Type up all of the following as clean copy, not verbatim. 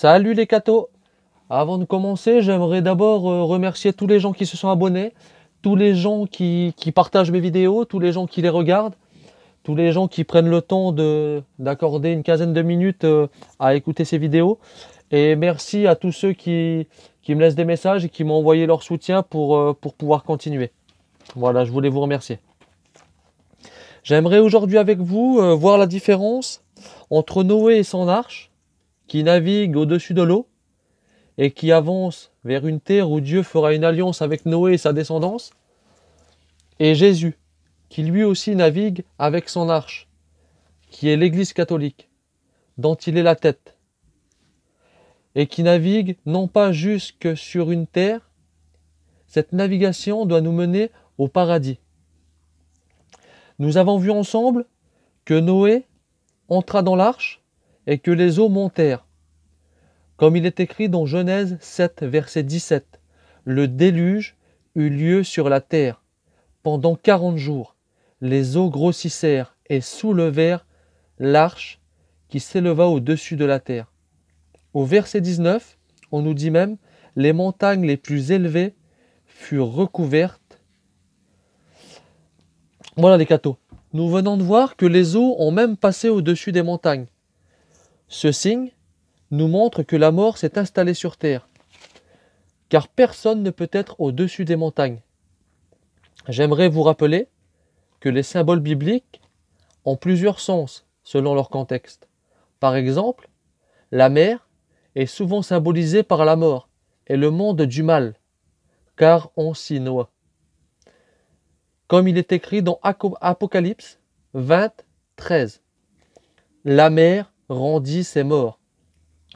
Salut les cathos! Avant de commencer, j'aimerais d'abord remercier tous les gens qui se sont abonnés, tous les gens qui partagent mes vidéos, tous les gens qui les regardent, tous les gens qui prennent le temps d'accorder une quinzaine de minutes à écouter ces vidéos. Et merci à tous ceux qui me laissent des messages et qui m'ont envoyé leur soutien pour pouvoir continuer. Voilà, je voulais vous remercier. J'aimerais aujourd'hui avec vous voir la différence entre Noé et son arche, qui navigue au-dessus de l'eau et qui avance vers une terre où Dieu fera une alliance avec Noé et sa descendance, et Jésus, qui lui aussi navigue avec son arche, qui est l'Église catholique, dont il est la tête, et qui navigue non pas jusque sur une terre. Cette navigation doit nous mener au paradis. Nous avons vu ensemble que Noé entra dans l'arche et que les eaux montèrent. Comme il est écrit dans Genèse 7, verset 17, le déluge eut lieu sur la terre. Pendant 40 jours, les eaux grossissèrent et soulevèrent l'arche qui s'éleva au-dessus de la terre. Au verset 19, on nous dit même, les montagnes les plus élevées furent recouvertes. Voilà les cathos. Nous venons de voir que les eaux ont même passé au-dessus des montagnes. Ce signe nous montre que la mort s'est installée sur terre, car personne ne peut être au-dessus des montagnes. J'aimerais vous rappeler que les symboles bibliques ont plusieurs sens selon leur contexte. Par exemple, la mer est souvent symbolisée par la mort et le monde du mal, car on s'y noie. Comme il est écrit dans Apocalypse 20, 13. La mer rendit ses morts.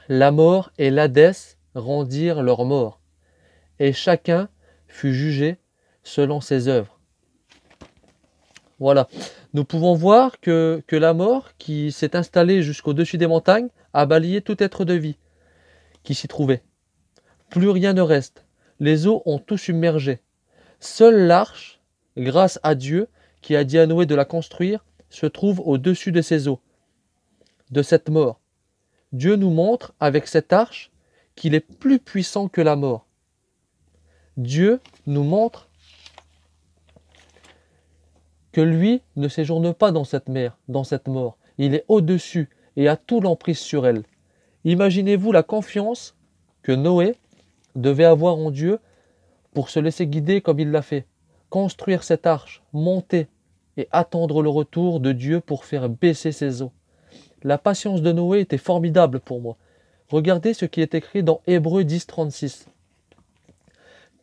La mort et l'Hadès rendirent leurs morts, et chacun fut jugé selon ses œuvres. Voilà. Nous pouvons voir que la mort, qui s'est installée jusqu'au-dessus des montagnes, a balayé tout être de vie qui s'y trouvait. Plus rien ne reste. Les eaux ont tout submergé. Seule l'arche, grâce à Dieu, qui a dit à Noé de la construire, se trouve au-dessus de ces eaux, de cette mort. Dieu nous montre avec cette arche qu'il est plus puissant que la mort. Dieu nous montre que lui ne séjourne pas dans cette mer, dans cette mort. Il est au-dessus et a tout l'emprise sur elle. Imaginez-vous la confiance que Noé devait avoir en Dieu pour se laisser guider comme il l'a fait. Construire cette arche, monter et attendre le retour de Dieu pour faire baisser ses eaux. La patience de Noé était formidable pour moi. Regardez ce qui est écrit dans Hébreux 10, 36.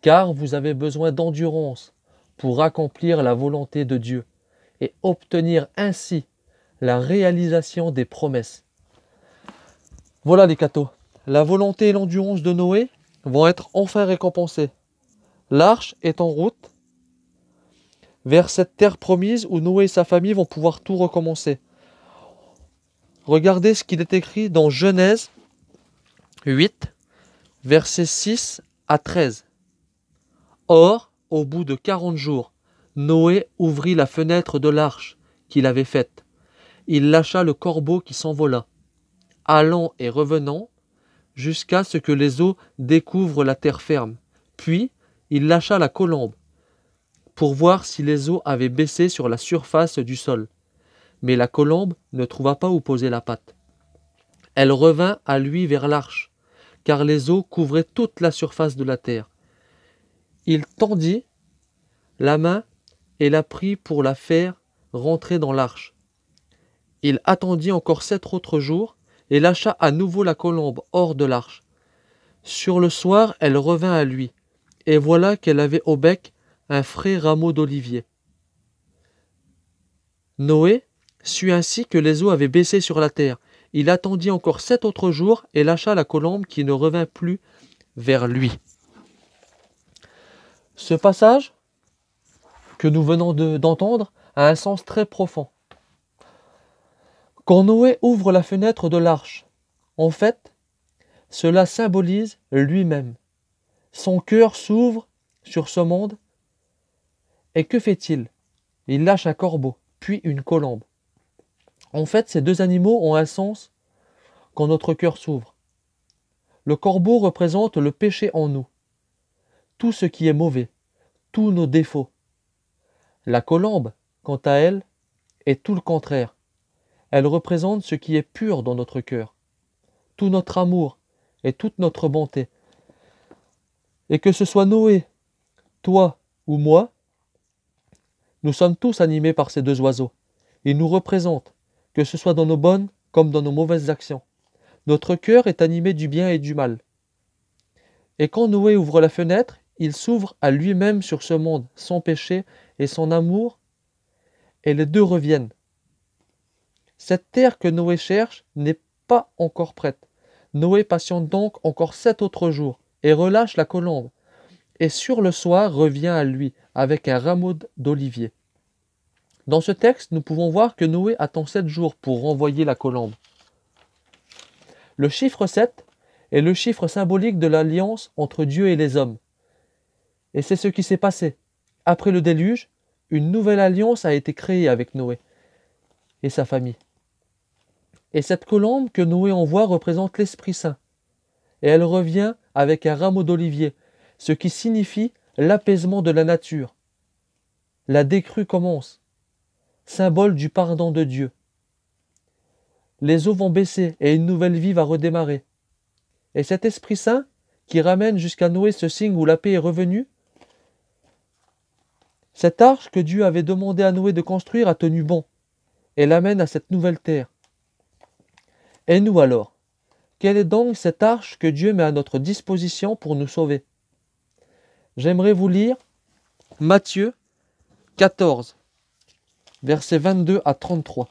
Car vous avez besoin d'endurance pour accomplir la volonté de Dieu et obtenir ainsi la réalisation des promesses. Voilà les cathos. La volonté et l'endurance de Noé vont être enfin récompensées. L'arche est en route vers cette terre promise où Noé et sa famille vont pouvoir tout recommencer. Regardez ce qu'il est écrit dans Genèse 8, versets 6 à 13. Or, au bout de 40 jours, Noé ouvrit la fenêtre de l'arche qu'il avait faite. Il lâcha le corbeau qui s'envola, allant et revenant, jusqu'à ce que les eaux découvrent la terre ferme. Puis, il lâcha la colombe, pour voir si les eaux avaient baissé sur la surface du sol. Mais la colombe ne trouva pas où poser la patte. Elle revint à lui vers l'arche, car les eaux couvraient toute la surface de la terre. Il tendit la main et la prit pour la faire rentrer dans l'arche. Il attendit encore 7 autres jours et lâcha à nouveau la colombe hors de l'arche. Sur le soir, elle revint à lui, et voilà qu'elle avait au bec un frais rameau d'olivier. Noé sut ainsi que les eaux avaient baissé sur la terre. Il attendit encore 7 autres jours et lâcha la colombe qui ne revint plus vers lui. Ce passage que nous venons d'entendre a un sens très profond. Quand Noé ouvre la fenêtre de l'arche, en fait, cela symbolise lui-même. Son cœur s'ouvre sur ce monde. Et que fait-il? Il lâche un corbeau, puis une colombe. En fait, ces deux animaux ont un sens quand notre cœur s'ouvre. Le corbeau représente le péché en nous, tout ce qui est mauvais, tous nos défauts. La colombe, quant à elle, est tout le contraire. Elle représente ce qui est pur dans notre cœur, tout notre amour et toute notre bonté. Et que ce soit Noé, toi ou moi, nous sommes tous animés par ces deux oiseaux. Ils nous représentent, que ce soit dans nos bonnes comme dans nos mauvaises actions. Notre cœur est animé du bien et du mal. Et quand Noé ouvre la fenêtre, il s'ouvre à lui-même sur ce monde, son péché et son amour, et les deux reviennent. Cette terre que Noé cherche n'est pas encore prête. Noé patiente donc encore 7 autres jours, et relâche la colombe, et sur le soir revient à lui, avec un rameau d'olivier. Dans ce texte, nous pouvons voir que Noé attend 7 jours pour renvoyer la colombe. Le chiffre 7 est le chiffre symbolique de l'alliance entre Dieu et les hommes. Et c'est ce qui s'est passé. Après le déluge, une nouvelle alliance a été créée avec Noé et sa famille. Et cette colombe que Noé envoie représente l'Esprit Saint. Et elle revient avec un rameau d'olivier, ce qui signifie l'apaisement de la nature. La décrue commence, symbole du pardon de Dieu. Les eaux vont baisser et une nouvelle vie va redémarrer. Et cet Esprit Saint, qui ramène jusqu'à Noé ce signe où la paix est revenue, cette arche que Dieu avait demandé à Noé de construire a tenu bon et l'amène à cette nouvelle terre. Et nous alors, quelle est donc cette arche que Dieu met à notre disposition pour nous sauver? J'aimerais vous lire Matthieu 14, versets 22 à 33.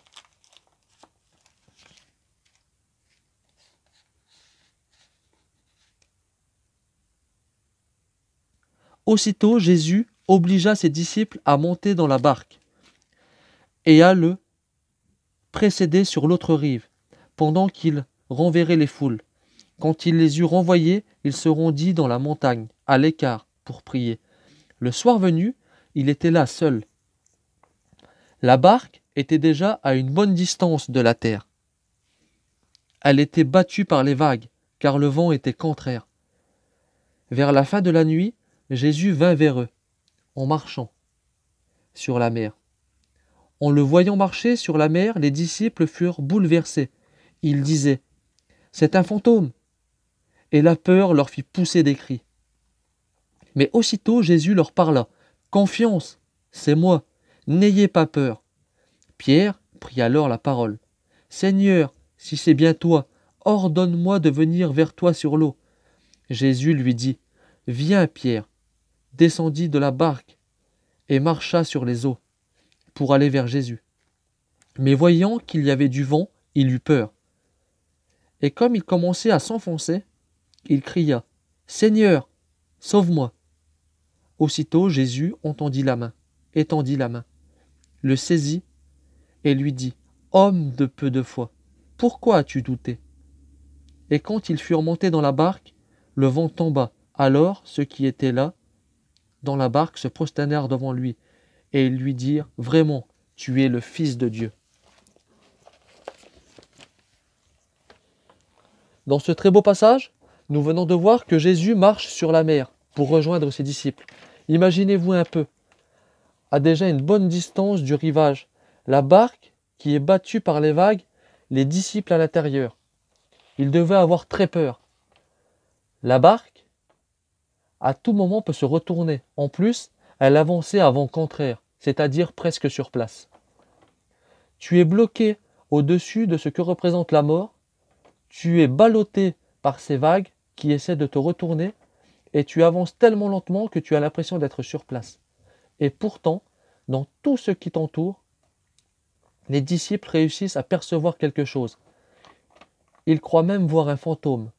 Aussitôt Jésus obligea ses disciples à monter dans la barque et à le précéder sur l'autre rive, pendant qu'il renverrait les foules. Quand il les eut renvoyés, il se rendit dans la montagne, à l'écart, pour prier. Le soir venu, il était là seul. La barque était déjà à une bonne distance de la terre. Elle était battue par les vagues, car le vent était contraire. Vers la fin de la nuit, Jésus vint vers eux, en marchant sur la mer. En le voyant marcher sur la mer, les disciples furent bouleversés. Ils disaient « C'est un fantôme !» Et la peur leur fit pousser des cris. Mais aussitôt Jésus leur parla « Confiance, c'est moi, n'ayez pas peur. » Pierre prit alors la parole. « Seigneur, si c'est bien toi, ordonne-moi de venir vers toi sur l'eau. » Jésus lui dit « Viens, Pierre. » Descendit de la barque et marcha sur les eaux pour aller vers Jésus. Mais voyant qu'il y avait du vent, il eut peur. Et comme il commençait à s'enfoncer, il cria « Seigneur, sauve-moi !» Aussitôt Jésus étendit la main, le saisit et lui dit « Homme de peu de foi, pourquoi as-tu douté ?» Et quand ils furent montés dans la barque, le vent tomba. Alors ceux qui étaient là dans la barque se prosternèrent devant lui, et ils lui dirent « Vraiment, tu es le Fils de Dieu. » Dans ce très beau passage, nous venons de voir que Jésus marche sur la mer pour rejoindre ses disciples. Imaginez-vous un peu, à déjà une bonne distance du rivage, la barque qui est battue par les vagues, les disciples à l'intérieur. Ils devaient avoir très peur. La barque, à tout moment, peut se retourner. En plus, elle avançait à vent contraire, c'est-à-dire presque sur place. Tu es bloqué au-dessus de ce que représente la mort, tu es ballotté par ces vagues qui essaient de te retourner, et tu avances tellement lentement que tu as l'impression d'être sur place. Et pourtant, dans tout ce qui t'entoure, les disciples réussissent à percevoir quelque chose. Ils croient même voir un fantôme,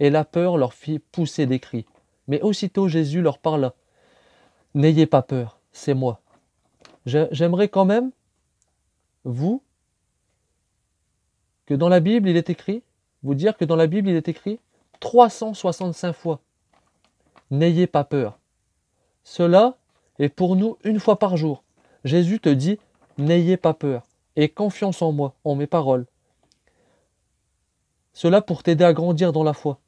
et la peur leur fit pousser des cris. Mais aussitôt Jésus leur parla. « N'ayez pas peur, c'est moi. » J'aimerais quand même, que dans la Bible il est écrit, vous dire que dans la Bible il est écrit 365 fois. N'ayez pas peur. Cela est pour nous une fois par jour. Jésus te dit, n'ayez pas peur. Aie confiance en moi, en mes paroles. Cela pour t'aider à grandir dans la foi.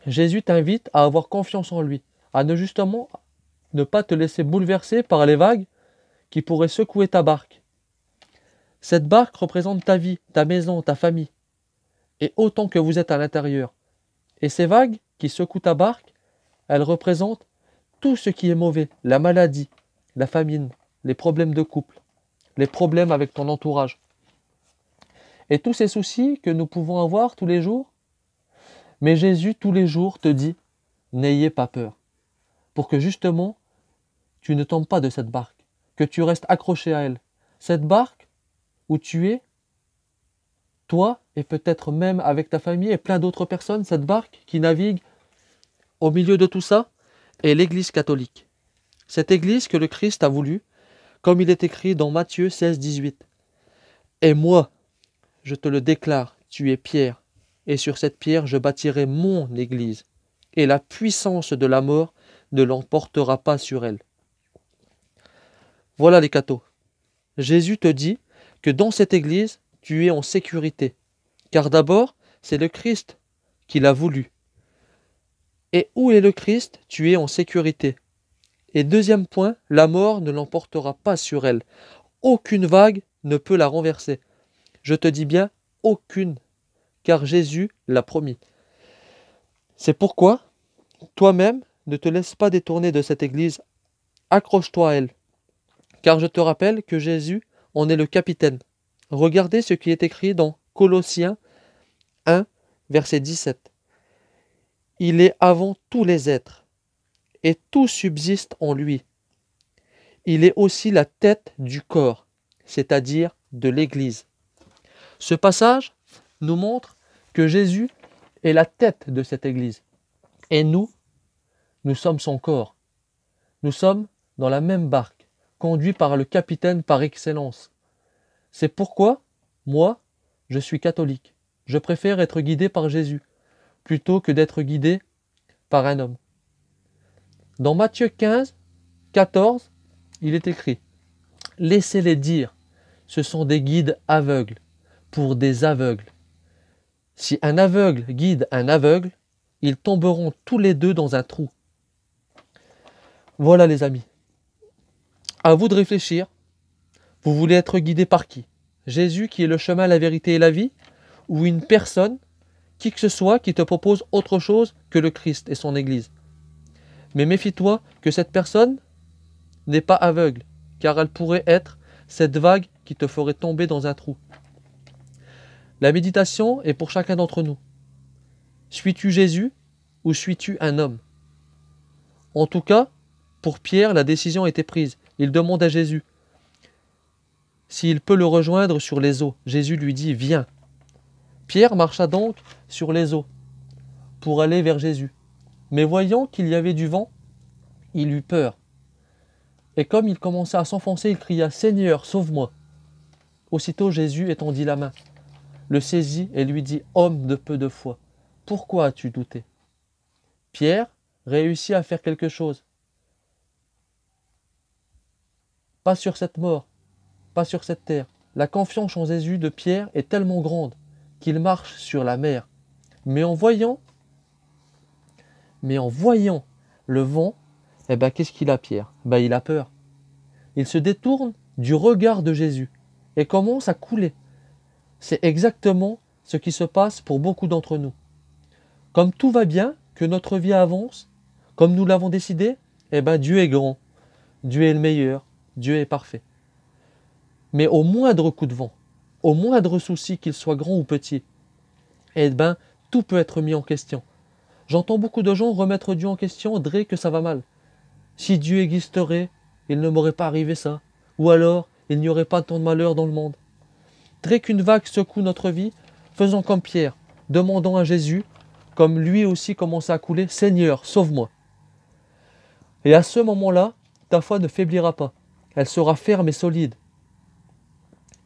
Jésus t'invite à avoir confiance en lui, à ne justement ne pas te laisser bouleverser par les vagues qui pourraient secouer ta barque. Cette barque représente ta vie, ta maison, ta famille, et autant que vous êtes à l'intérieur. Et ces vagues qui secouent ta barque, elles représentent tout ce qui est mauvais, la maladie, la famine, les problèmes de couple, les problèmes avec ton entourage. Et tous ces soucis que nous pouvons avoir tous les jours, mais Jésus tous les jours te dit, n'ayez pas peur, pour que justement, tu ne tombes pas de cette barque, que tu restes accroché à elle. Cette barque où tu es, toi, et peut-être même avec ta famille et plein d'autres personnes, cette barque qui navigue au milieu de tout ça, est l'Église catholique. Cette Église que le Christ a voulu, comme il est écrit dans Matthieu 16, 18. Et moi, je te le déclare, tu es Pierre, et sur cette pierre je bâtirai mon Église, et la puissance de la mort ne l'emportera pas sur elle. Voilà les cathos. Jésus te dit que dans cette Église, tu es en sécurité, car d'abord, c'est le Christ qui l'a voulu. Et où est le Christ, tu es en sécurité. Et deuxième point, la mort ne l'emportera pas sur elle. Aucune vague ne peut la renverser. Je te dis bien, aucune, car Jésus l'a promis. C'est pourquoi, toi-même, ne te laisse pas détourner de cette Église, accroche-toi à elle. Car je te rappelle que Jésus en est le capitaine. Regardez ce qui est écrit dans Colossiens 1, verset 17. Il est avant tous les êtres, et tout subsiste en lui. Il est aussi la tête du corps, c'est-à-dire de l'Église. Ce passage nous montre que Jésus est la tête de cette Église. Et nous sommes son corps. Nous sommes dans la même barque, conduits par le capitaine par excellence. C'est pourquoi, moi, je suis catholique. Je préfère être guidé par Jésus, plutôt que d'être guidé par un homme. Dans Matthieu 15, 14, il est écrit « Laissez-les dire, ce sont des guides aveugles, pour des aveugles. Si un aveugle guide un aveugle, ils tomberont tous les deux dans un trou. » Voilà les amis. À vous de réfléchir. Vous voulez être guidé par qui? Jésus qui est le chemin, la vérité et la vie? Ou une personne, qui que ce soit, qui te propose autre chose que le Christ et son Église? Mais méfie-toi que cette personne n'est pas aveugle, car elle pourrait être cette vague qui te ferait tomber dans un trou. La méditation est pour chacun d'entre nous. Suis-tu Jésus ou suis-tu un homme? En tout cas, pour Pierre, la décision était prise. Il demande à Jésus s'il peut le rejoindre sur les eaux. Jésus lui dit « Viens ». Pierre marcha donc sur les eaux pour aller vers Jésus. Mais voyant qu'il y avait du vent, il eut peur. Et comme il commençait à s'enfoncer, il cria « Seigneur, sauve-moi ». Aussitôt Jésus étendit la main, le saisit et lui dit « Homme de peu de foi, pourquoi as-tu douté ?» Pierre réussit à faire quelque chose. Pas sur cette mort, pas sur cette terre. La confiance en Jésus de Pierre est tellement grande qu'il marche sur la mer. Mais en voyant le vent, qu'est-ce qu'il a Pierre? Il a peur. Il se détourne du regard de Jésus et commence à couler. C'est exactement ce qui se passe pour beaucoup d'entre nous. Comme tout va bien, que notre vie avance, comme nous l'avons décidé, Dieu est grand, Dieu est le meilleur, Dieu est parfait. Mais au moindre coup de vent, au moindre souci, qu'il soit grand ou petit, tout peut être mis en question. J'entends beaucoup de gens remettre Dieu en question, dire que ça va mal. Si Dieu existerait, il ne m'aurait pas arrivé ça. Ou alors, il n'y aurait pas tant de malheur dans le monde. Dès qu'une vague secoue notre vie, faisons comme Pierre, demandons à Jésus, comme lui aussi commençait à couler, « Seigneur, sauve-moi ». Et à ce moment-là, ta foi ne faiblira pas. Elle sera ferme et solide.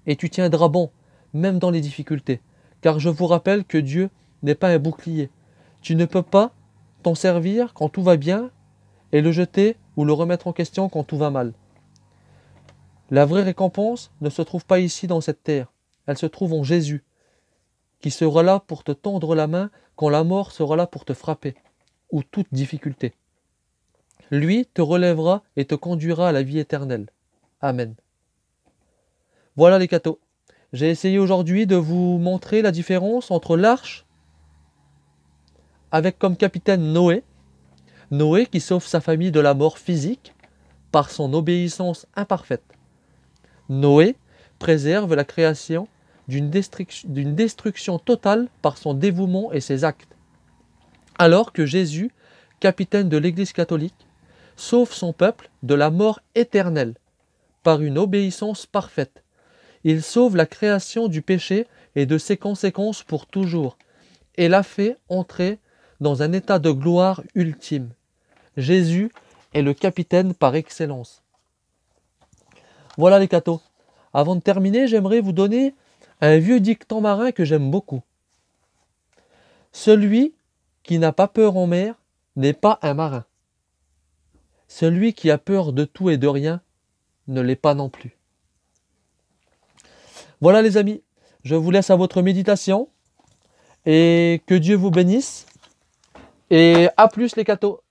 Et tu tiendras bon, même dans les difficultés. Car je vous rappelle que Dieu n'est pas un bouclier. Tu ne peux pas t'en servir quand tout va bien et le jeter ou le remettre en question quand tout va mal. La vraie récompense ne se trouve pas ici dans cette terre. Elle se trouve en Jésus, qui sera là pour te tendre la main quand la mort sera là pour te frapper. ou toute difficulté. Lui te relèvera et te conduira à la vie éternelle. Amen. Voilà les cathos. J'ai essayé aujourd'hui de vous montrer la différence entre l'arche avec comme capitaine Noé. Noé qui sauve sa famille de la mort physique par son obéissance imparfaite. Noé préserve la création d'une destruction totale par son dévouement et ses actes. Alors que Jésus, capitaine de l'Église catholique, sauve son peuple de la mort éternelle par une obéissance parfaite. Il sauve la création du péché et de ses conséquences pour toujours et la fait entrer dans un état de gloire ultime. Jésus est le capitaine par excellence. Voilà les cathos. Avant de terminer, j'aimerais vous donner un vieux dicton marin que j'aime beaucoup. Celui qui n'a pas peur en mer n'est pas un marin. Celui qui a peur de tout et de rien ne l'est pas non plus. Voilà les amis, je vous laisse à votre méditation et que Dieu vous bénisse et à plus les cathos.